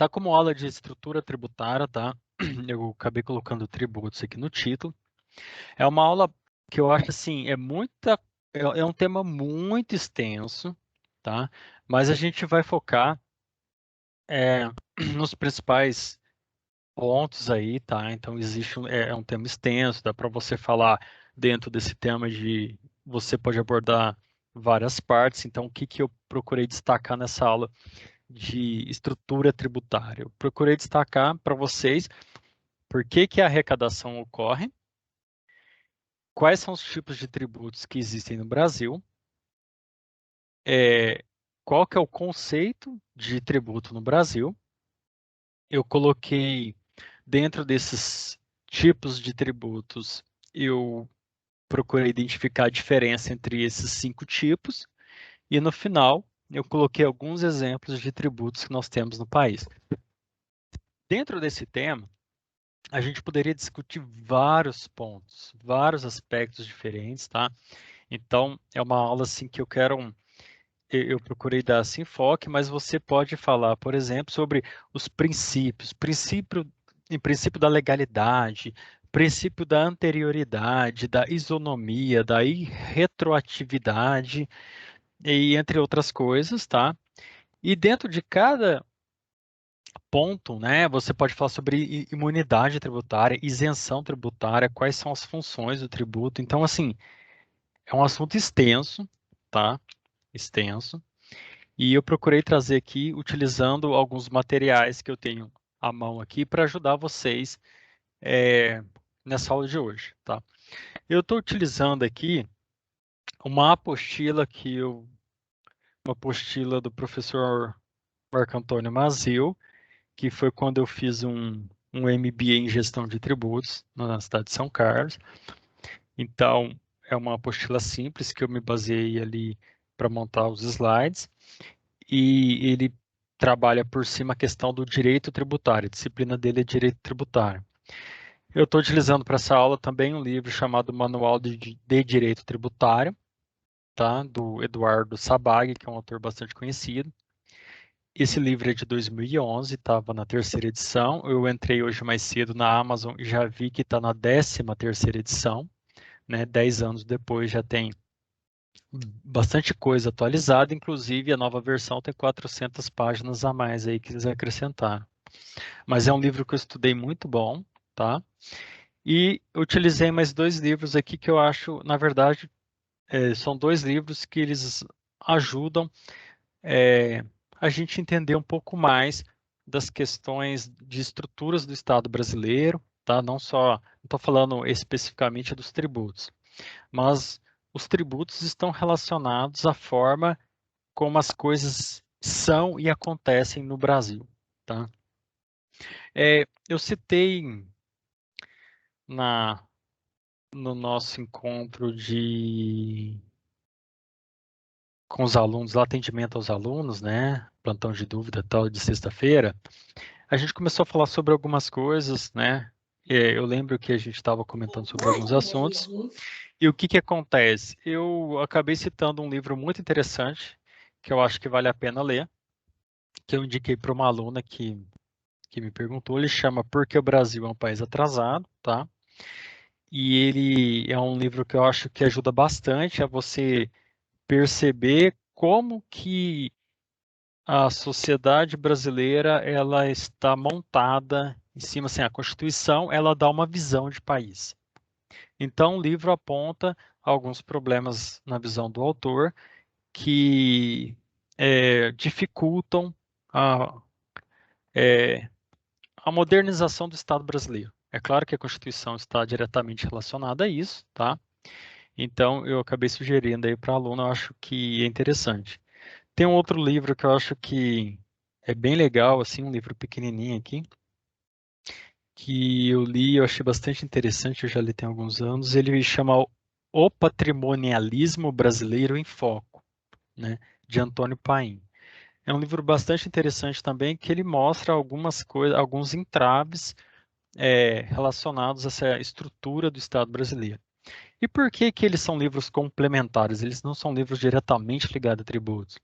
Tá como aula de estrutura tributária, tá? Eu acabei colocando tributos aqui no título. É uma aula que eu acho assim, é um tema muito extenso, tá? Mas a gente vai focar é, nos principais pontos aí, tá? Então existe é um tema extenso, dá para você falar dentro desse tema de você pode abordar várias partes. Então, o que que eu procurei destacar nessa aula de estrutura tributária? Eu procurei destacar para vocês por que que a arrecadação ocorre, quais são os tipos de tributos que existem no Brasil, é, qual que é o conceito de tributo no Brasil. Eu coloquei dentro desses tipos de tributos, eu procurei identificar a diferença entre esses 5 tipos e no final eu coloquei alguns exemplos de tributos que nós temos no país. Dentro desse tema, a gente poderia discutir vários pontos, vários aspectos diferentes, tá? Então, é uma aula assim que eu procurei dar esse enfoque, mas você pode falar, por exemplo, sobre os princípios, em princípio da legalidade, princípio da anterioridade, da isonomia, da irretroatividade, e entre outras coisas, tá? E dentro de cada ponto, né, você pode falar sobre imunidade tributária, isenção tributária, quais são as funções do tributo. Então, assim, é um assunto extenso, tá? Extenso. E eu procurei trazer aqui, utilizando alguns materiais que eu tenho à mão aqui para ajudar vocês é, nessa aula de hoje, tá? Eu estou utilizando aqui uma apostila uma apostila do professor Marco Antônio Mazil, que foi quando eu fiz um MBA em gestão de tributos na cidade de São Carlos. Então, é uma apostila simples que eu me baseei ali para montar os slides. E ele trabalha por cima a questão do direito tributário. A disciplina dele é direito tributário. Eu estou utilizando para essa aula também um livro chamado Manual de Direito Tributário, tá? Do Eduardo Sabag, que é um autor bastante conhecido. Esse livro é de 2011, estava na terceira edição. Eu entrei hoje mais cedo na Amazon e já vi que está na 13ª edição, né? 10 anos depois já tem bastante coisa atualizada, inclusive a nova versão tem 400 páginas a mais aí que eles acrescentaram. Mas é um livro que eu estudei muito bom, tá? E utilizei mais 2 livros aqui que eu acho, na verdade, são 2 livros que eles ajudam é, a gente entender um pouco mais das questões de estruturas do Estado brasileiro, tá? Não estou falando especificamente dos tributos, mas os tributos estão relacionados à forma como as coisas são e acontecem no Brasil, tá? Eu citei na, no nosso encontro com os alunos, lá atendimento aos alunos, né? Plantão de dúvida tal de sexta-feira, a gente começou a falar sobre algumas coisas, né? Eu lembro que a gente estava comentando sobre alguns assuntos. E o que que acontece? Eu acabei citando um livro muito interessante, que eu acho que vale a pena ler, que eu indiquei para uma aluna que me perguntou. Ele chama Por que o Brasil é um País Atrasado, tá? E ele é um livro que eu acho que ajuda bastante a você perceber como que a sociedade brasileira ela está montada em cima, assim, a Constituição, ela dá uma visão de país. Então, o livro aponta alguns problemas na visão do autor que dificultam a, é, a modernização do Estado brasileiro. É claro que a Constituição está diretamente relacionada a isso, tá? Então, eu acabei sugerindo aí para a aluna, eu acho que é interessante. Tem um outro livro que eu acho que é bem legal, assim, um livro pequenininho aqui, que eu li, eu achei bastante interessante, eu já li tem alguns anos. Ele chama O Patrimonialismo Brasileiro em Foco, né, de Antônio Paim. É um livro bastante interessante também, que ele mostra algumas coisas, alguns entraves relacionados a essa estrutura do Estado brasileiro. E por que que eles são livros complementares? Eles não são livros diretamente ligados a tributos,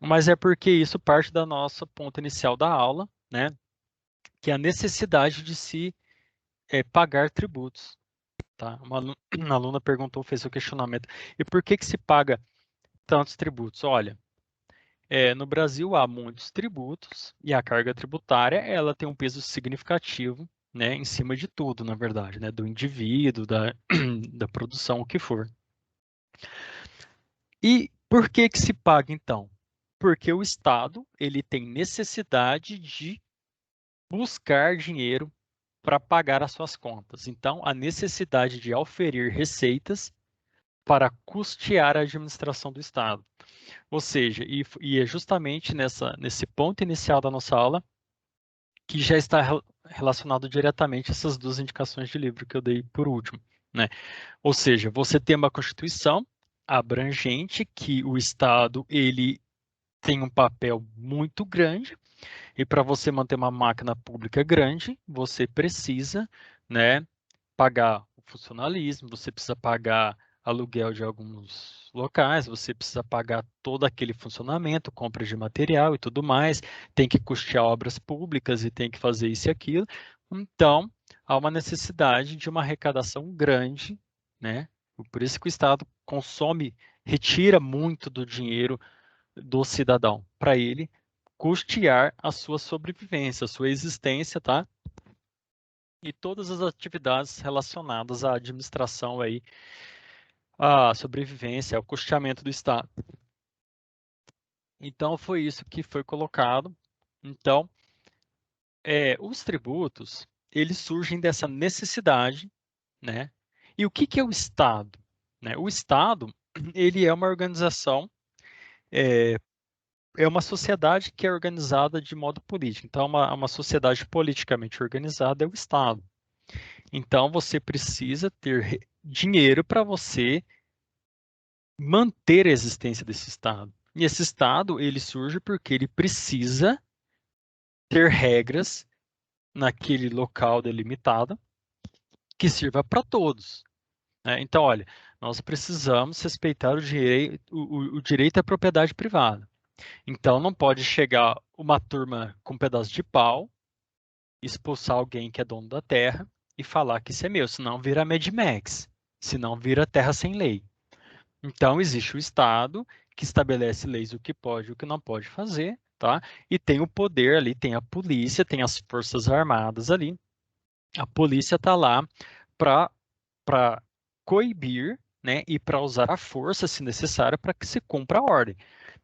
mas é porque isso parte da nossa ponta inicial da aula, né, que é a necessidade de se pagar tributos. Tá? Uma aluna perguntou, fez o questionamento, e por que se paga tantos tributos? Olha, no Brasil há muitos tributos e a carga tributária ela tem um peso significativo, né, em cima de tudo, na verdade, né, do indivíduo, da produção, o que for. E por que se paga então? Porque o Estado ele tem necessidade de buscar dinheiro para pagar as suas contas. Então, a necessidade de auferir receitas para custear a administração do Estado. Ou seja, e é justamente nesse ponto inicial da nossa aula que já está relacionado diretamente a essas duas indicações de livro que eu dei por último, né? Ou seja, você tem uma Constituição abrangente que o Estado ele tem um papel muito grande e para você manter uma máquina pública grande, você precisa, né, pagar o funcionalismo, você precisa pagar aluguel de alguns locais, você precisa pagar todo aquele funcionamento, compra de material e tudo mais, tem que custear obras públicas e tem que fazer isso e aquilo. Então, há uma necessidade de uma arrecadação grande, né? Por isso que o Estado consome, retira muito do dinheiro do cidadão, para ele custear a sua sobrevivência, a sua existência, tá? E todas as atividades relacionadas à administração aí, à sobrevivência, ao custeamento do Estado. Então, foi isso que foi colocado. Então, os tributos, eles surgem dessa necessidade, né? E o que é o Estado? Né? O Estado, ele é uma organização, é uma sociedade que é organizada de modo político. Então, uma sociedade politicamente organizada é o Estado. Então, você precisa ter dinheiro para você manter a existência desse Estado. E esse Estado, ele surge porque ele precisa ter regras naquele local delimitado que sirva para todos, né? Então, olha, nós precisamos respeitar o direito à propriedade privada. Então, não pode chegar uma turma com um pedaço de pau, expulsar alguém que é dono da terra e falar que isso é meu, senão vira Mad Max, senão vira terra sem lei. Então, existe o Estado que estabelece leis o que pode e o que não pode fazer, tá? E tem o poder ali, tem a polícia, tem as forças armadas ali. A polícia está lá para coibir, né, e para usar a força, se necessário, para que se cumpra a ordem.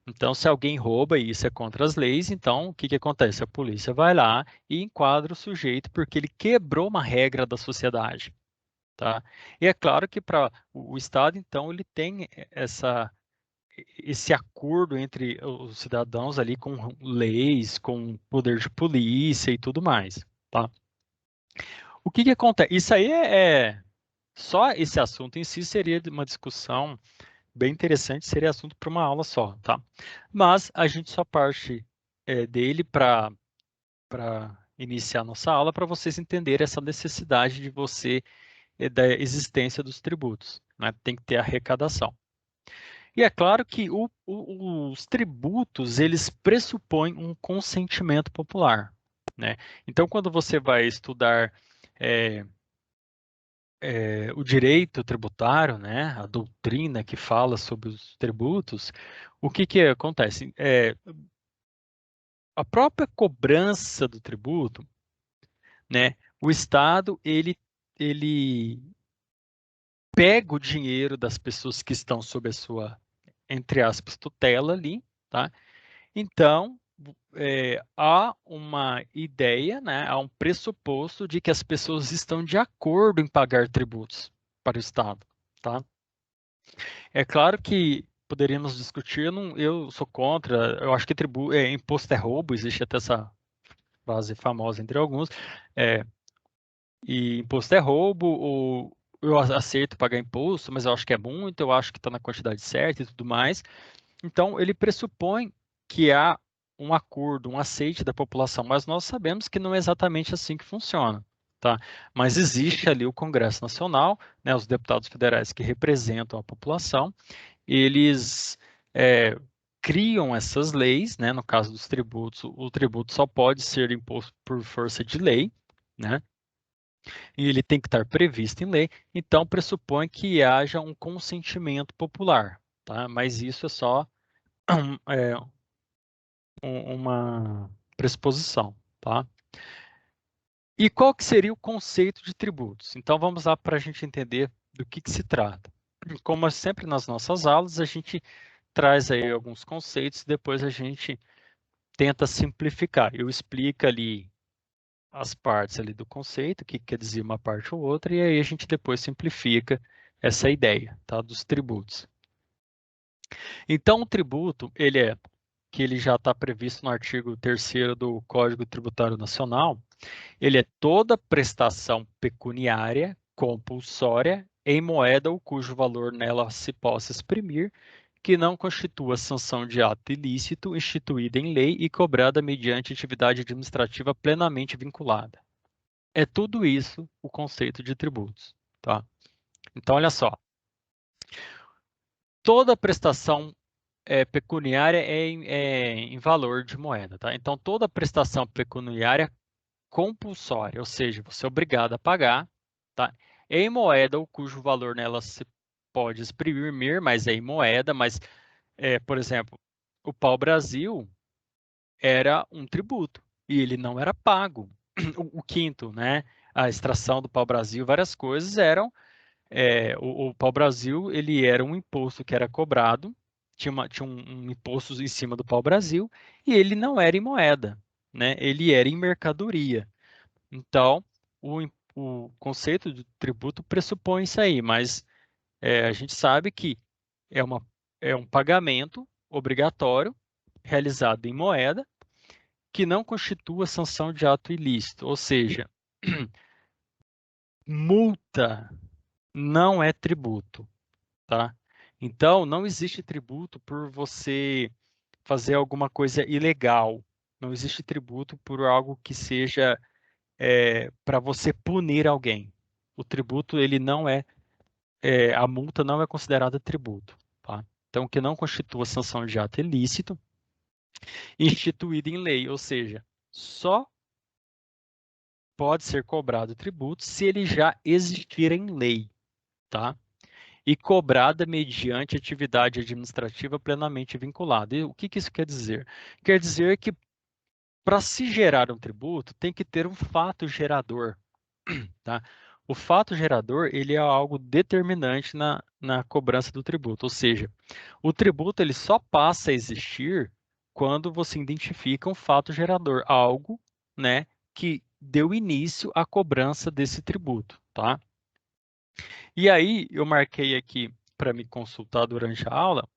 Então, se alguém rouba e isso é contra as leis, então o que acontece? A polícia vai lá e enquadra o sujeito porque ele quebrou uma regra da sociedade. Tá? E é claro que para o Estado, então, ele tem esse acordo entre os cidadãos ali com leis, com poder de polícia e tudo mais. Tá? O que acontece? Isso aí só esse assunto em si seria uma discussão bem interessante, seria assunto para uma aula só, tá? Mas a gente só parte dele para iniciar nossa aula para vocês entenderem essa necessidade de você da existência dos tributos, né? Tem que ter arrecadação. E é claro que os tributos, eles pressupõem um consentimento popular, né? Então, quando você vai estudar o direito tributário, né, a doutrina que fala sobre os tributos, o que acontece? A própria cobrança do tributo, né, o Estado, ele pega o dinheiro das pessoas que estão sob a sua, entre aspas, tutela ali, tá? Então, há uma ideia, né, há um pressuposto de que as pessoas estão de acordo em pagar tributos para o Estado, tá? É claro que poderíamos discutir, eu sou contra, eu acho que imposto é roubo, existe até essa frase famosa entre alguns, é, e imposto é roubo, ou eu aceito pagar imposto, mas eu acho que é muito, eu acho que está na quantidade certa e tudo mais. Então, ele pressupõe que há um acordo, um aceite da população, mas nós sabemos que não é exatamente assim que funciona, tá? Mas existe ali o Congresso Nacional, né, os deputados federais que representam a população, eles criam essas leis, né? No caso dos tributos, o tributo só pode ser imposto por força de lei, né? E ele tem que estar previsto em lei, então pressupõe que haja um consentimento popular, tá? Mas isso é só uma pressuposição, tá? E qual que seria o conceito de tributos? Então vamos lá para a gente entender do que se trata. Como sempre nas nossas aulas, a gente traz aí alguns conceitos e depois a gente tenta simplificar. Eu explico ali as partes ali do conceito, o que quer dizer uma parte ou outra, e aí a gente depois simplifica essa ideia, tá, dos tributos. Então, o tributo, ele já está previsto no artigo 3º do Código Tributário Nacional, ele é toda prestação pecuniária compulsória em moeda ou cujo valor nela se possa exprimir, que não constitua sanção de ato ilícito instituída em lei e cobrada mediante atividade administrativa plenamente vinculada. É tudo isso o conceito de tributos, tá? Então, olha só. Toda prestação pecuniária é em valor de moeda, tá? Então, toda prestação pecuniária compulsória, ou seja, você é obrigado a pagar, tá? Em moeda ou cujo valor nela se pode exprimir, mas é em moeda, mas, por exemplo, o pau-brasil era um tributo e ele não era pago. O quinto, né? A extração do pau-brasil, várias coisas eram o pau-brasil, ele era um imposto que era cobrado, tinha um imposto em cima do pau-brasil, e ele não era em moeda, né? Ele era em mercadoria. Então, o conceito de tributo pressupõe isso aí, mas a gente sabe que é, uma, é um pagamento obrigatório realizado em moeda que não constitua sanção de ato ilícito, ou seja, multa não é tributo. Tá? Então, não existe tributo por você fazer alguma coisa ilegal. Não existe tributo por algo que seja para você punir alguém. O tributo, ele não a multa não é considerada tributo. Tá? Então, que não constitua sanção de ato ilícito instituído em lei, ou seja, só pode ser cobrado tributo se ele já existir em lei, tá? E cobrada mediante atividade administrativa plenamente vinculada. E o que isso quer dizer? Quer dizer que para se gerar um tributo, tem que ter um fato gerador. Tá? O fato gerador ele é algo determinante na cobrança do tributo, ou seja, o tributo ele só passa a existir quando você identifica um fato gerador, algo, né, que deu início à cobrança desse tributo. Tá? E aí, eu marquei aqui para me consultar durante a aula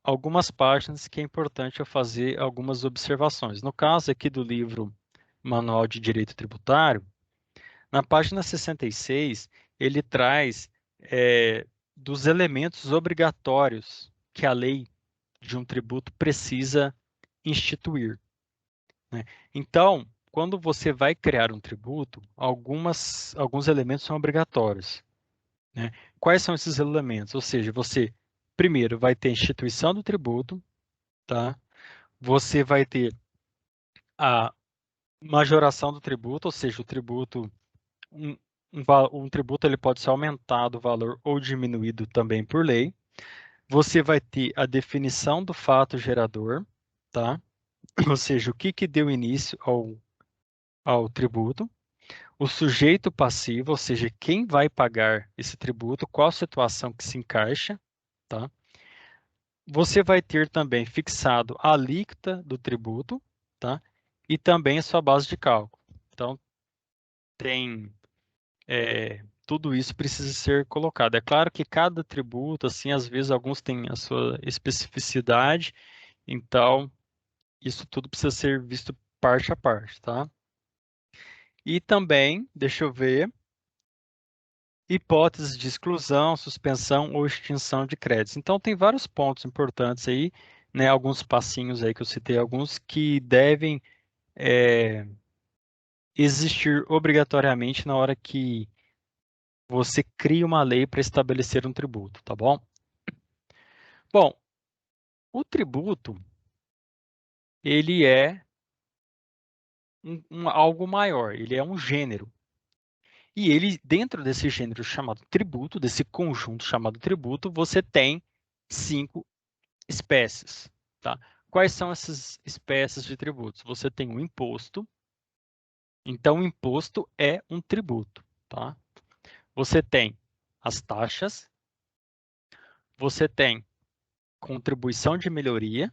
algumas páginas que é importante eu fazer algumas observações. No caso aqui do livro Manual de Direito Tributário, na página 66, ele traz dos elementos obrigatórios que a lei de um tributo precisa instituir, né? Então, quando você vai criar um tributo, alguns elementos são obrigatórios, né? Quais são esses elementos? Ou seja, você primeiro vai ter a instituição do tributo, tá? Você vai ter a majoração do tributo, ou seja, o tributo um tributo ele pode ser aumentado o valor ou diminuído também por lei. Você vai ter a definição do fato gerador, tá? Ou seja, o que deu início ao tributo. O sujeito passivo, ou seja, quem vai pagar esse tributo, qual situação que se encaixa, tá? Você vai ter também fixado a alíquota do tributo, tá? E também a sua base de cálculo. Então, tem tudo isso precisa ser colocado. É claro que cada tributo, assim, às vezes alguns têm a sua especificidade, então isso tudo precisa ser visto parte a parte, tá? E também, deixa eu ver, hipóteses de exclusão, suspensão ou extinção de créditos. Então, tem vários pontos importantes aí, né? Alguns passinhos aí que eu citei, alguns que devem existir obrigatoriamente na hora que você cria uma lei para estabelecer um tributo, tá bom? Bom, O tributo, ele é algo maior, ele é um gênero. E ele, dentro desse gênero chamado tributo, desse conjunto chamado tributo, você tem 5 espécies, tá? Quais são essas espécies de tributos? Você tem o imposto, então o imposto é um tributo, tá? Você tem as taxas, você tem contribuição de melhoria,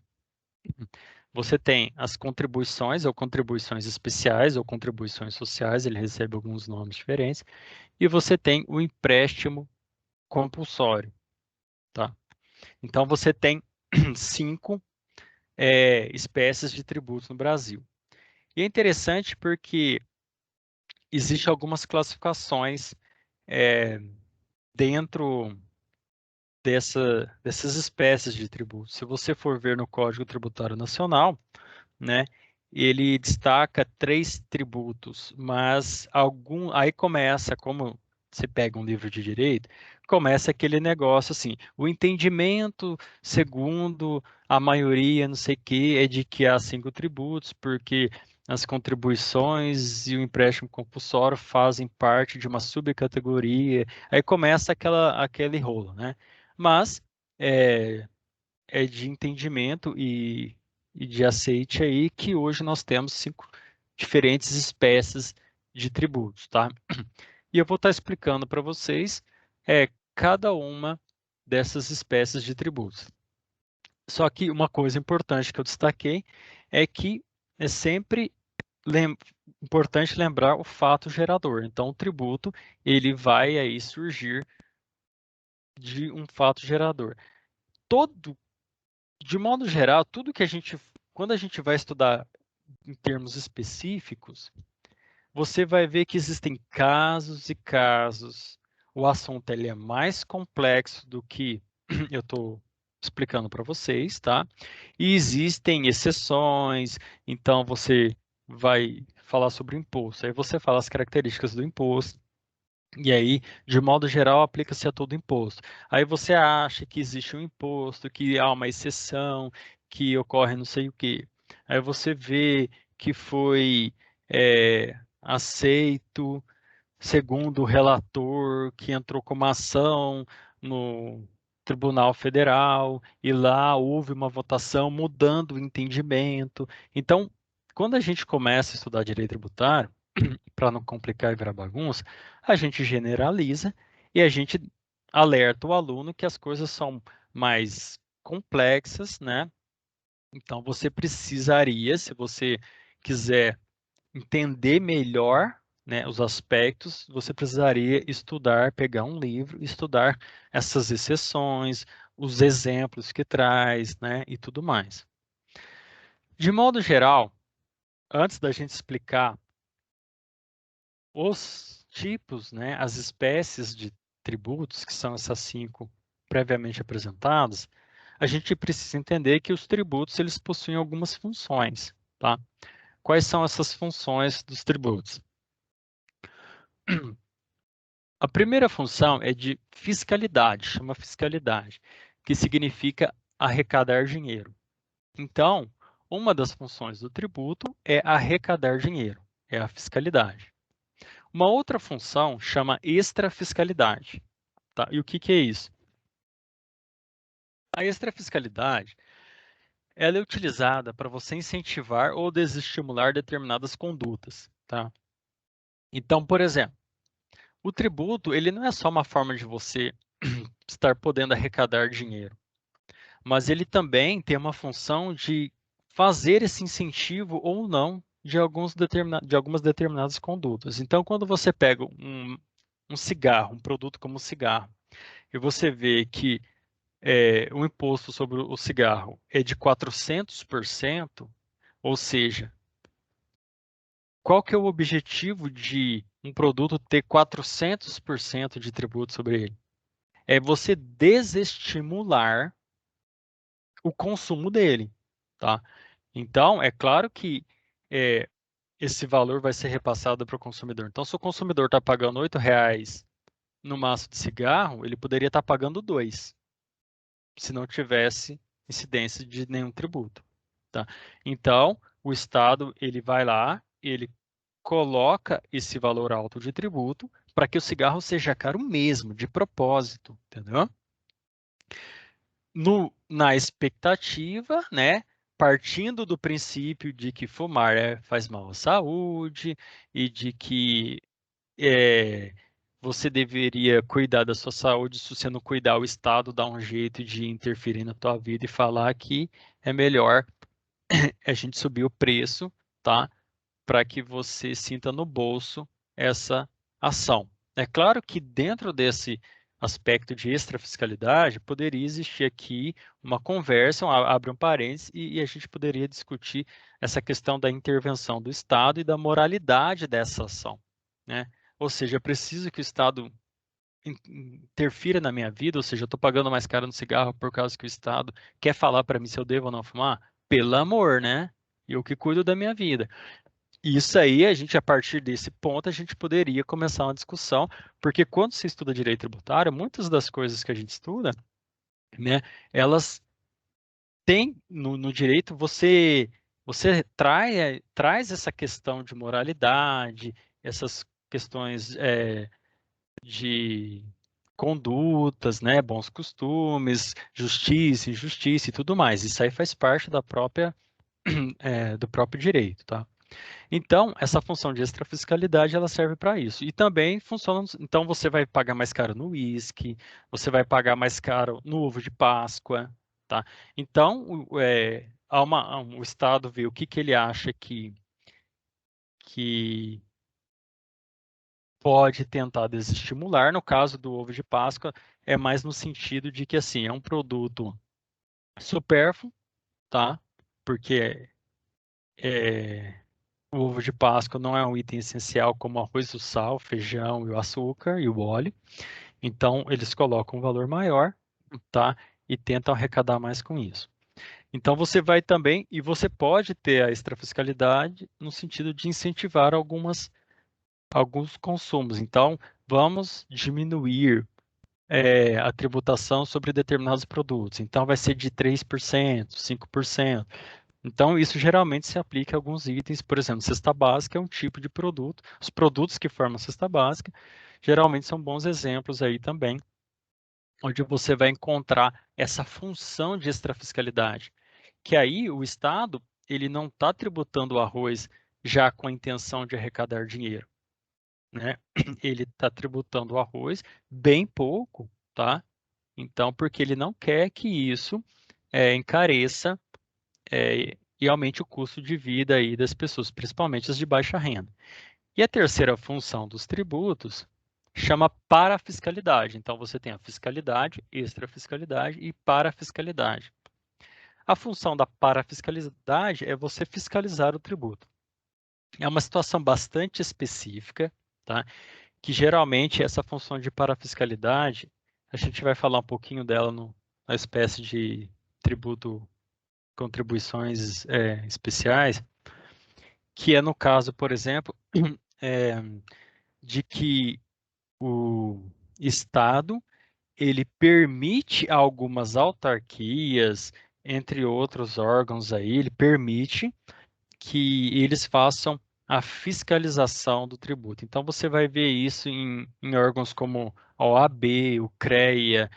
você tem as contribuições ou contribuições especiais ou contribuições sociais, ele recebe alguns nomes diferentes, e você tem o empréstimo compulsório, tá? Então você tem 5 espécies de tributos no Brasil. E é interessante porque existem algumas classificações dentro dessas espécies de tributos. Se você for ver no Código Tributário Nacional, né, ele destaca 3 tributos, mas aí começa, como você pega um livro de direito, começa aquele negócio assim, o entendimento, segundo a maioria, não sei o que, é de que há 5 tributos, porque as contribuições e o empréstimo compulsório fazem parte de uma subcategoria, aí começa aquele rolo, né? Mas é de entendimento e de aceite aí que hoje nós temos 5 diferentes espécies de tributos, tá? E eu vou estar explicando para vocês cada uma dessas espécies de tributos. Só que uma coisa importante que eu destaquei é que é sempre importante lembrar o fato gerador. Então, o tributo ele vai aí surgir de um fato gerador. De modo geral, quando a gente vai estudar em termos específicos, você vai ver que existem casos e casos. O assunto ele é mais complexo do que eu estou explicando para vocês, tá? E existem exceções, então você vai falar sobre o imposto, aí você fala as características do imposto, e aí, de modo geral, aplica-se a todo imposto. Aí você acha que existe um imposto, que há uma exceção, que ocorre não sei o quê. Aí você vê que foi aceito, segundo o relator, que entrou com uma ação no Tribunal Federal, e lá houve uma votação mudando o entendimento. Então, quando a gente começa a estudar direito tributário, para não complicar e virar bagunça, a gente generaliza e a gente alerta o aluno que as coisas são mais complexas, né? Então você precisaria, se você quiser entender melhor, né, os aspectos, você precisaria estudar, pegar um livro, estudar essas exceções, os exemplos que traz, né, e tudo mais. De modo geral, antes da gente explicar os tipos, né, as espécies de tributos, que são essas 5 previamente apresentadas, a gente precisa entender que os tributos eles possuem algumas funções, tá? Quais são essas funções dos tributos? A primeira função é de fiscalidade, chama fiscalidade, que significa arrecadar dinheiro. Então, uma das funções do tributo é arrecadar dinheiro, é a fiscalidade. Uma outra função chama extrafiscalidade. Tá? E o que é isso? A extrafiscalidade ela é utilizada para você incentivar ou desestimular determinadas condutas. Tá? Então, por exemplo, o tributo ele não é só uma forma de você estar podendo arrecadar dinheiro, mas ele também tem uma função de fazer esse incentivo ou não de algumas determinadas condutas. Então, quando você pega um cigarro, um produto como o cigarro, e você vê que o imposto sobre o cigarro é de 400%, ou seja, qual que é o objetivo de um produto ter 400% de tributo sobre ele? É você desestimular o consumo dele, tá? Então, é claro que é, esse valor vai ser repassado para o consumidor. Então, se o consumidor está pagando R$ 8 no maço de cigarro, ele poderia estar pagando 2, se não tivesse incidência de nenhum tributo, tá? Então, o Estado, ele vai lá, ele coloca esse valor alto de tributo para que o cigarro seja caro mesmo, de propósito, entendeu? Na expectativa, né, partindo do princípio de que fumar faz mal à saúde e de que você deveria cuidar da sua saúde, se você não cuidar, o Estado dá um jeito de interferir na tua vida e falar que é melhor a gente subir o preço, tá? Para que você sinta no bolso essa ação. É claro que dentro desse aspecto de extrafiscalidade, poderia existir aqui uma conversa, abre um parênteses, e a gente poderia discutir essa questão da intervenção do Estado e da moralidade dessa ação, né? Ou seja, eu preciso que o Estado interfira na minha vida, ou seja, eu estou pagando mais caro no cigarro por causa que o Estado quer falar para mim se eu devo ou não fumar? Pelo amor, né? Eu que cuido da minha vida. Isso aí, a gente, a partir desse ponto, a gente poderia começar uma discussão, porque quando se estuda direito tributário, muitas das coisas que a gente estuda, né, elas têm no direito, você traz essa questão de moralidade, essas questões de condutas, né, bons costumes, justiça, injustiça e tudo mais. Isso aí faz parte da própria, do próprio direito, tá? Então, essa função de extrafiscalidade, ela serve para isso. E também funciona, então você vai pagar mais caro no uísque, você vai pagar mais caro no ovo de Páscoa, tá? Então, o Estado vê o que que ele acha que pode tentar desestimular. No caso do ovo de Páscoa, é mais no sentido de que, assim, é um produto supérfluo, tá? Porque o ovo de Páscoa não é um item essencial como o arroz, o sal, o feijão e o açúcar e o óleo. Então, eles colocam um valor maior, tá? E tentam arrecadar mais com isso. Então, você vai também, e você pode ter a extrafiscalidade no sentido de incentivar alguns consumos. Então, vamos diminuir a tributação sobre determinados produtos. Então, vai ser de 3%, 5%. Então, isso geralmente se aplica a alguns itens, por exemplo, cesta básica é um tipo de produto. Os produtos que formam cesta básica geralmente são bons exemplos aí também, onde você vai encontrar essa função de extrafiscalidade, que aí o Estado ele não está tributando o arroz já com a intenção de arrecadar dinheiro, né? Ele está tributando o arroz bem pouco, tá? Então, porque ele não quer que isso encareça e aumente o custo de vida aí das pessoas, principalmente as de baixa renda. E a terceira função dos tributos chama parafiscalidade. Então, você tem a fiscalidade, extrafiscalidade e parafiscalidade. A função da parafiscalidade é você fiscalizar o tributo. É uma situação bastante específica, tá? Que geralmente essa função de parafiscalidade, a gente vai falar um pouquinho dela na espécie de tributo contribuições especiais, que é no caso, por exemplo, é, de que o Estado ele permite a algumas autarquias, entre outros órgãos aí, ele permite que eles façam a fiscalização do tributo. Então você vai ver isso em órgãos como a OAB, o CREA,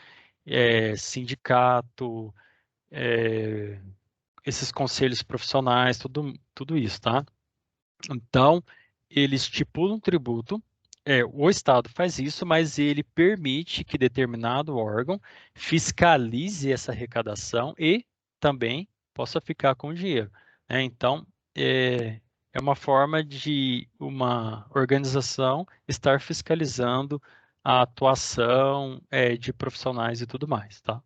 sindicato, esses conselhos profissionais, tudo isso, tá? Então, ele estipula um tributo, o Estado faz isso, mas ele permite que determinado órgão fiscalize essa arrecadação e também possa ficar com o dinheiro, né? Então, é uma forma de uma organização estar fiscalizando a atuação, de profissionais e tudo mais, tá?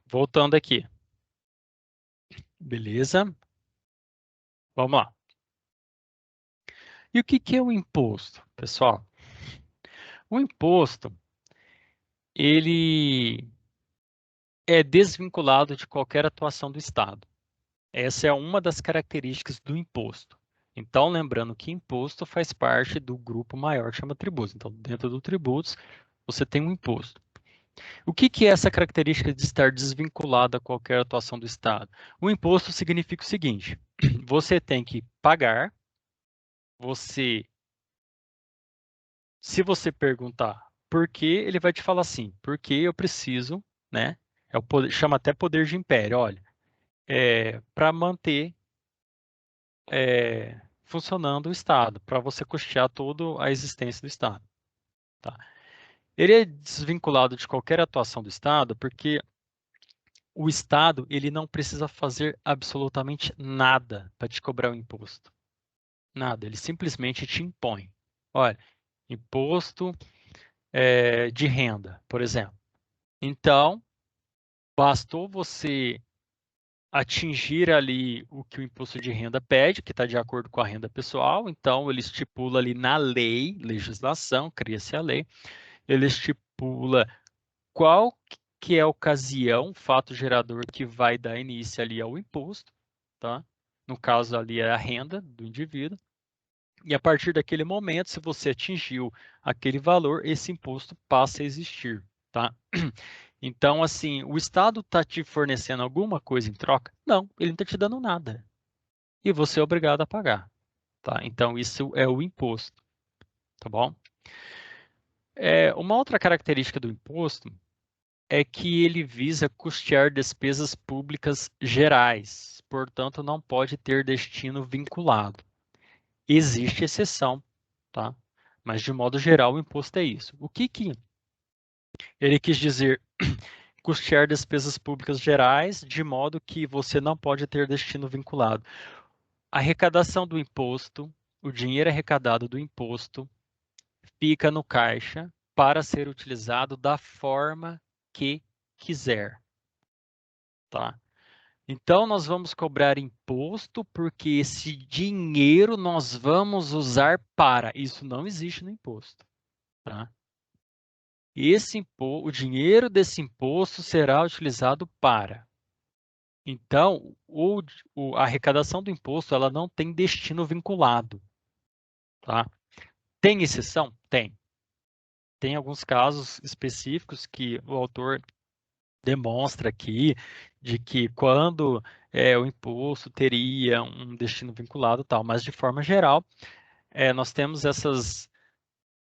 Voltando aqui, beleza? Vamos lá. E o que que é o imposto, pessoal? O imposto, ele é desvinculado de qualquer atuação do Estado. Essa é uma das características do imposto. Então, lembrando que imposto faz parte do grupo maior que chama tributos. Então, dentro do tributos, você tem um imposto. O que é essa característica de estar desvinculado a qualquer atuação do Estado? O imposto significa o seguinte: você tem que pagar, se você perguntar por quê, ele vai te falar assim, porque eu preciso, né? Chama até poder de império, olha, para manter funcionando o Estado, para você custear toda a existência do Estado. Tá? Ele é desvinculado de qualquer atuação do Estado porque o Estado ele não precisa fazer absolutamente nada para te cobrar o imposto. Nada, ele simplesmente te impõe. Olha, imposto de renda, por exemplo. Então, bastou você atingir ali o que o imposto de renda pede, que está de acordo com a renda pessoal, então ele estipula ali na lei, legislação, cria-se a lei, ele estipula qual que é a ocasião, fato gerador que vai dar início ali ao imposto, tá? No caso ali é a renda do indivíduo. E a partir daquele momento, se você atingiu aquele valor, esse imposto passa a existir, tá? Então, assim, o Estado está te fornecendo alguma coisa em troca? Não, ele não está te dando nada. E você é obrigado a pagar, tá? Então, isso é o imposto, tá bom? Uma outra característica do imposto é que ele visa custear despesas públicas gerais, portanto, não pode ter destino vinculado. Existe exceção, tá? Mas, de modo geral, o imposto é isso. O que ele quis dizer? Custear despesas públicas gerais, de modo que você não pode ter destino vinculado. A arrecadação do imposto, o dinheiro arrecadado do imposto, fica no caixa para ser utilizado da forma que quiser, tá? Então, nós vamos cobrar imposto porque esse dinheiro nós vamos usar para. Isso não existe no imposto, tá? O dinheiro desse imposto será utilizado para. Então, a arrecadação do imposto ela não tem destino vinculado, tá? Tem exceção? Tem. Tem alguns casos específicos que o autor demonstra aqui de que quando o imposto teria um destino vinculado, tal, mas de forma geral, nós temos essas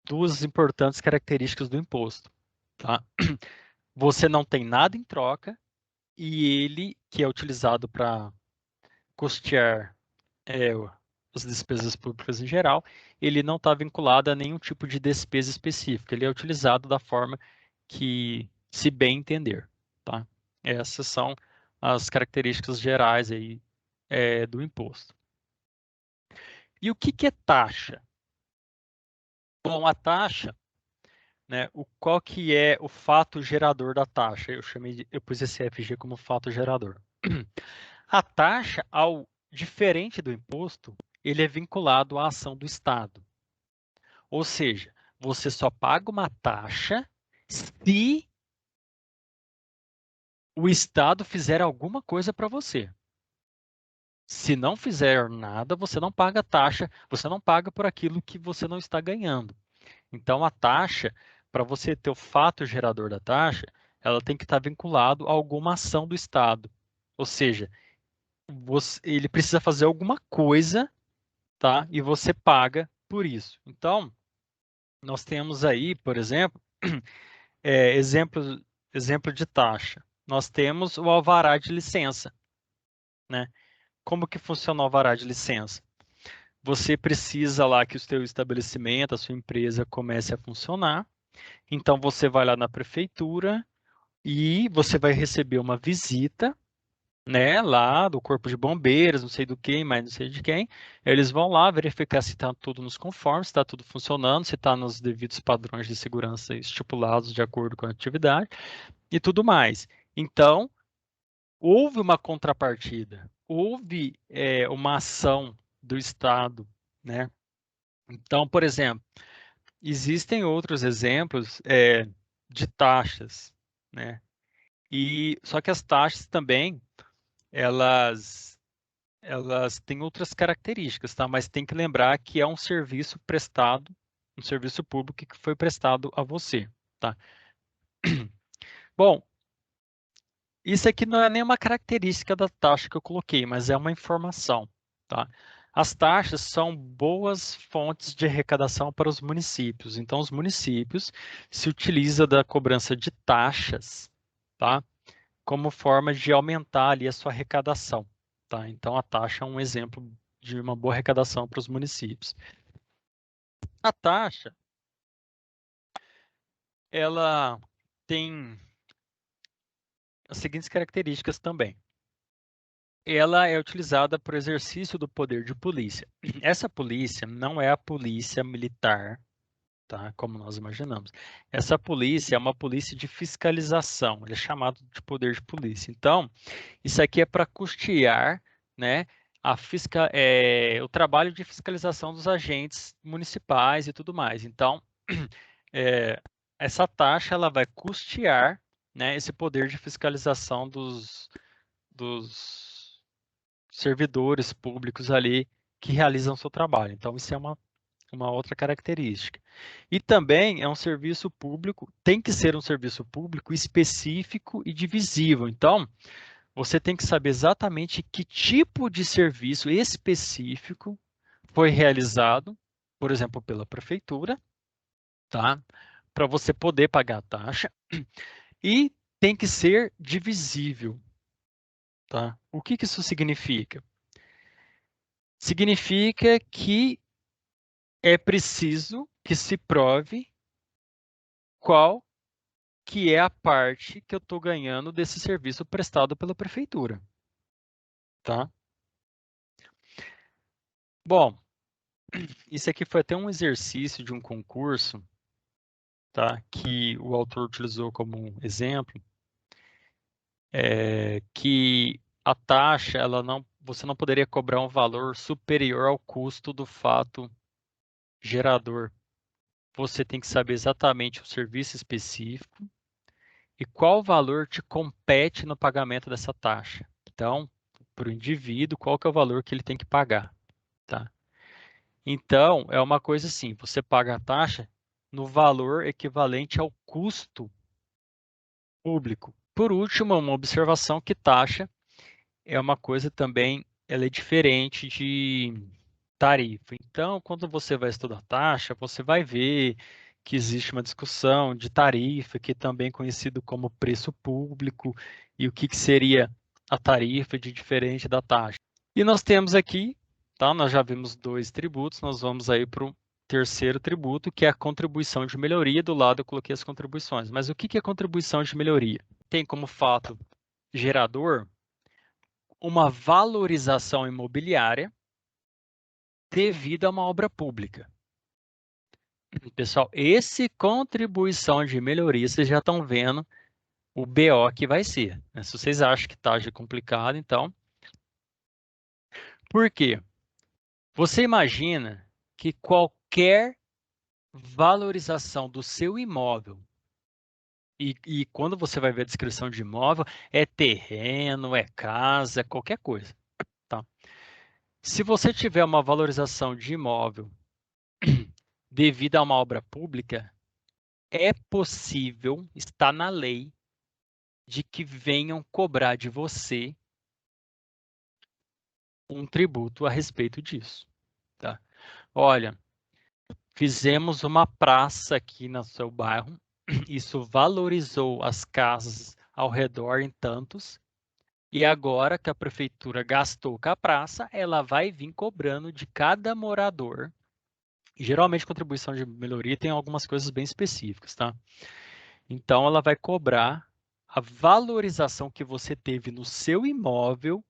duas importantes características do imposto, tá? Você não tem nada em troca e ele, que é utilizado para custear as despesas públicas em geral, ele não está vinculado a nenhum tipo de despesa específica. Ele é utilizado da forma que se bem entender, tá? Essas são as características gerais aí do imposto. E o que é taxa? Bom, a taxa, né? Qual que é o fato gerador da taxa? Eu pus esse FG como fato gerador. A taxa, diferente do imposto, ele é vinculado à ação do Estado. Ou seja, você só paga uma taxa se o Estado fizer alguma coisa para você. Se não fizer nada, você não paga taxa, você não paga por aquilo que você não está ganhando. Então, a taxa, para você ter o fato gerador da taxa, ela tem que estar vinculado a alguma ação do Estado. Ou seja, ele precisa fazer alguma coisa, tá? E você paga por isso. Então, nós temos aí, por exemplo, exemplo de taxa. Nós temos o alvará de licença, né? Como que funciona o alvará de licença? Você precisa lá que o seu estabelecimento, a sua empresa comece a funcionar. Então você vai lá na prefeitura e você vai receber uma visita, né, lá do corpo de bombeiros, não sei do quem, mas não sei de quem. Eles vão lá verificar se está tudo nos conformes, se está tudo funcionando, se está nos devidos padrões de segurança estipulados de acordo com a atividade e tudo mais. Então, houve uma contrapartida, houve uma ação do Estado, né? Então, por exemplo, existem outros exemplos de taxas, né? E só que as taxas também elas têm outras características, tá? Mas tem que lembrar que é um serviço prestado, um serviço público que foi prestado a você, tá? Bom, isso aqui não é nenhuma característica da taxa que eu coloquei, mas é uma informação, tá? As taxas são boas fontes de arrecadação para os municípios. Então, os municípios se utilizam da cobrança de taxas, tá? Como forma de aumentar ali a sua arrecadação, tá? Então, a taxa é um exemplo de uma boa arrecadação para os municípios. A taxa, ela tem as seguintes características também. Ela é utilizada para o exercício do poder de polícia. Essa polícia não é a polícia militar, tá? Como nós imaginamos. Essa polícia é uma polícia de fiscalização, ele é chamado de poder de polícia. Então, isso aqui é para custear, né, o trabalho de fiscalização dos agentes municipais e tudo mais. Então, essa taxa ela vai custear, né, esse poder de fiscalização dos servidores públicos ali que realizam seu trabalho. Então, isso é uma outra característica. E também é um serviço público, tem que ser um serviço público específico e divisível. Então, você tem que saber exatamente que tipo de serviço específico foi realizado, por exemplo, pela prefeitura, tá? Para você poder pagar a taxa. E tem que ser divisível, tá? O que isso significa? Significa que é preciso que se prove qual que é a parte que eu estou ganhando desse serviço prestado pela prefeitura, tá? Bom, isso aqui foi até um exercício de um concurso, tá? Que o autor utilizou como um exemplo, que a taxa, você não poderia cobrar um valor superior ao custo do fato gerador. Você tem que saber exatamente o serviço específico e qual valor te compete no pagamento dessa taxa. Então, para o indivíduo, qual que é o valor que ele tem que pagar, tá? Então, é uma coisa assim, você paga a taxa no valor equivalente ao custo público. Por último, uma observação que taxa é uma coisa também, ela é diferente de tarifa. Então, quando você vai estudar taxa, você vai ver que existe uma discussão de tarifa, que é também conhecido como preço público, e o que seria a tarifa de diferente da taxa. E nós temos aqui, tá? Nós já vimos 2 tributos, nós vamos aí para o terceiro tributo, que é a contribuição de melhoria. Do lado eu coloquei as contribuições. Mas o que é contribuição de melhoria? Tem como fato gerador uma valorização imobiliária devido a uma obra pública. Pessoal, esse contribuição de melhoria, vocês já estão vendo o BO que vai ser, né? Se vocês acham que taxa é complicado, então... Por quê? Você imagina que qualquer valorização do seu imóvel, e quando você vai ver a descrição de imóvel, é terreno, é casa, é qualquer coisa, tá? Se você tiver uma valorização de imóvel devido a uma obra pública, é possível, está na lei, de que venham cobrar de você um tributo a respeito disso, tá? Olha, fizemos uma praça aqui no seu bairro, isso valorizou as casas ao redor em tantos, e agora que a prefeitura gastou com a praça, ela vai vir cobrando de cada morador. Geralmente, contribuição de melhoria tem algumas coisas bem específicas, tá? Então, ela vai cobrar a valorização que você teve no seu imóvel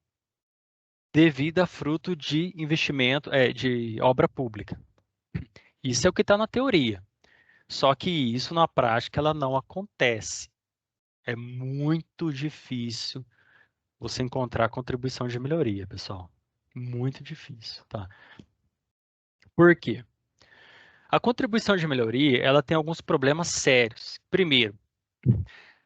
devido a fruto de investimento, de obra pública. Isso é o que está na teoria. Só que isso na prática ela não acontece. É muito difícil você encontrar contribuição de melhoria, pessoal. Muito difícil, tá? Por quê? A contribuição de melhoria, ela tem alguns problemas sérios. Primeiro,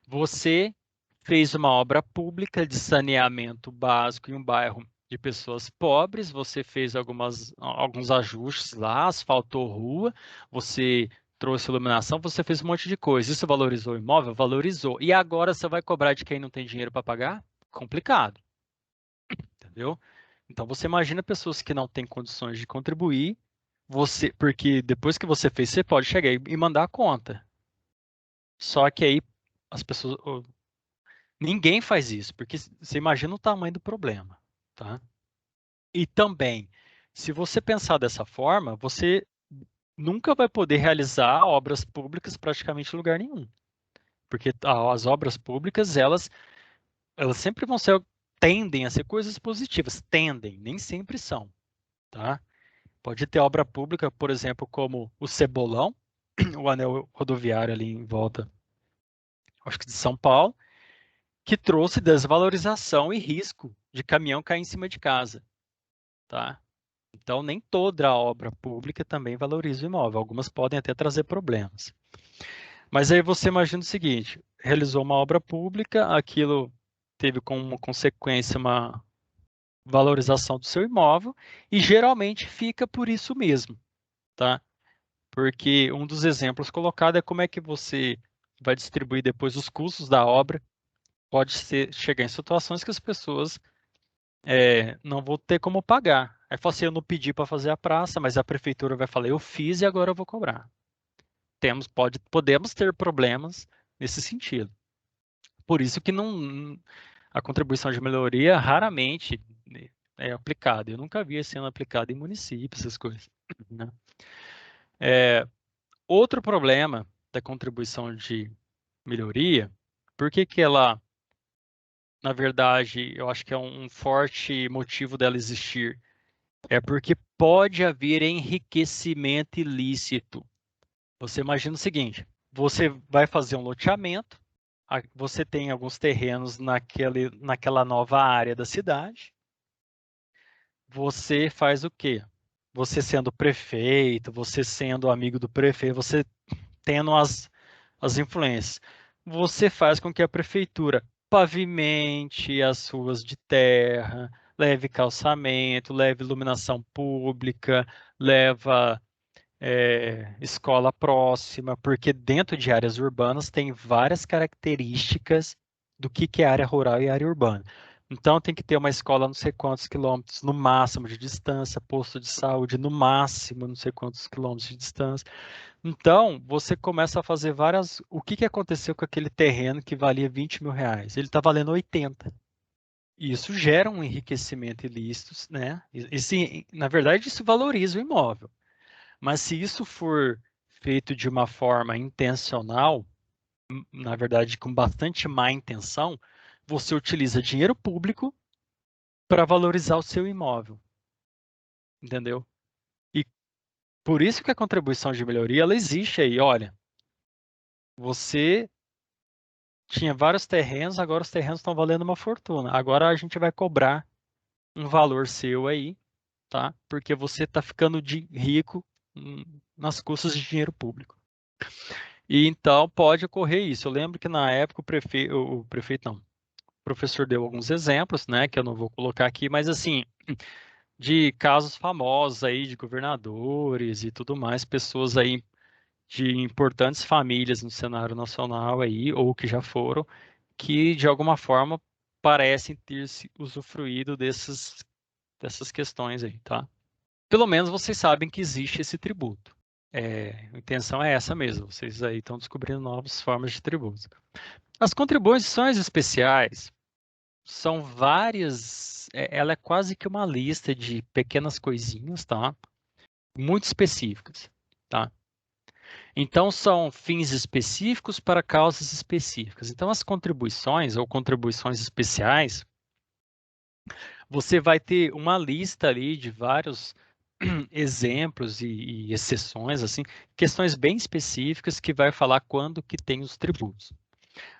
você fez uma obra pública de saneamento básico em um bairro de pessoas pobres, você fez alguns ajustes lá, asfaltou rua, você trouxe iluminação, você fez um monte de coisa. Isso valorizou o imóvel? Valorizou. E agora você vai cobrar de quem não tem dinheiro para pagar? Complicado, entendeu? Então você imagina pessoas que não têm condições de contribuir, porque depois que você fez, você pode chegar e mandar a conta. Só que aí as pessoas, ninguém faz isso, porque você imagina o tamanho do problema, tá? E também, se você pensar dessa forma, você nunca vai poder realizar obras públicas praticamente em lugar nenhum. Porque as obras públicas, elas sempre tendem a ser coisas positivas. Tendem, nem sempre são, tá? Pode ter obra pública, por exemplo, como o Cebolão, o anel rodoviário ali em volta, acho que de São Paulo, que trouxe desvalorização e risco de caminhão cair em cima de casa, tá? Então, nem toda a obra pública também valoriza o imóvel. Algumas podem até trazer problemas. Mas aí você imagina o seguinte: realizou uma obra pública, aquilo teve como consequência uma valorização do seu imóvel e geralmente fica por isso mesmo, tá? Porque um dos exemplos colocado é como é que você vai distribuir depois os custos da obra. Pode chegar em situações que as pessoas não vão ter como pagar. Aí fala assim, eu não pedi para fazer a praça, mas a prefeitura vai falar, eu fiz e agora eu vou cobrar. Podemos ter problemas nesse sentido. Por isso que a contribuição de melhoria raramente é aplicada. Eu nunca vi sendo aplicada em municípios, essas coisas, né? Outro problema da contribuição de melhoria, por que que ela, na verdade, eu acho que é um forte motivo dela existir, é porque pode haver enriquecimento ilícito. Você imagina o seguinte: você vai fazer um loteamento, você tem alguns terrenos naquela nova área da cidade, você faz o quê? Você sendo prefeito, você sendo amigo do prefeito, você tendo as influências, você faz com que a prefeitura pavimente as ruas de terra, leve calçamento, leve iluminação pública, leva escola próxima, porque dentro de áreas urbanas tem várias características do que é área rural e área urbana. Então tem que ter uma escola não sei quantos quilômetros no máximo de distância, posto de saúde no máximo não sei quantos quilômetros de distância. Então você começa a fazer várias. O que aconteceu com aquele terreno que valia 20 mil reais? Ele está valendo 80. E isso gera um enriquecimento ilícito, né? Na verdade, isso valoriza o imóvel. Mas se isso for feito de uma forma intencional, na verdade com bastante má intenção, você utiliza dinheiro público para valorizar o seu imóvel, entendeu? E por isso que a contribuição de melhoria ela existe aí. Olha, você tinha vários terrenos, agora os terrenos estão valendo uma fortuna. Agora a gente vai cobrar um valor seu aí, tá? Porque você está ficando de rico nas custas de dinheiro público. E então pode ocorrer isso. Eu lembro que na época o prefeito não, o professor deu alguns exemplos, né, que eu não vou colocar aqui, mas assim, de casos famosos aí de governadores e tudo mais, pessoas aí de importantes famílias no cenário nacional aí, ou que já foram, que de alguma forma parecem ter se usufruído dessas questões aí, tá? Pelo menos vocês sabem que existe esse tributo. A intenção é essa mesmo, vocês aí estão descobrindo novas formas de tributo. As contribuições especiais são várias, ela é quase que uma lista de pequenas coisinhas, tá? Muito específicas, tá? Então são fins específicos para causas específicas. Então as contribuições ou contribuições especiais, você vai ter uma lista ali de vários exemplos e exceções, assim, questões bem específicas que vai falar quando que tem os tributos.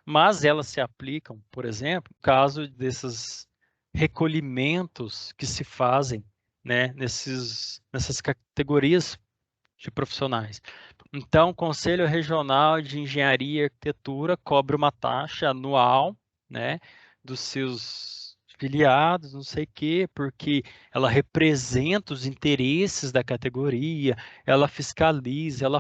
Mas elas se aplicam, por exemplo, no caso desses recolhimentos que se fazem, né, nessas categorias de profissionais. Então, o Conselho Regional de Engenharia e Arquitetura cobra uma taxa anual, né, dos seus filiados, não sei o quê, porque ela representa os interesses da categoria, ela fiscaliza, ela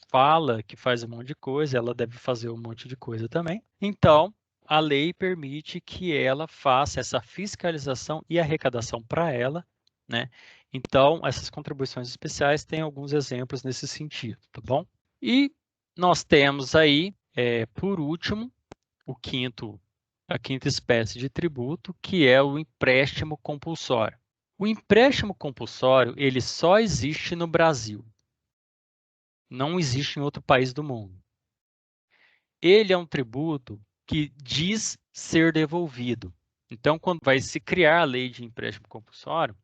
fala que faz um monte de coisa, ela deve fazer um monte de coisa também. Então, a lei permite que ela faça essa fiscalização e arrecadação para ela, né? Então, essas contribuições especiais têm alguns exemplos nesse sentido, tá bom? E nós temos aí, por último, a quinta espécie de tributo, que é o empréstimo compulsório. O empréstimo compulsório, ele só existe no Brasil. Não existe em outro país do mundo. Ele é um tributo que diz ser devolvido. Então, quando vai se criar a lei de empréstimo compulsório,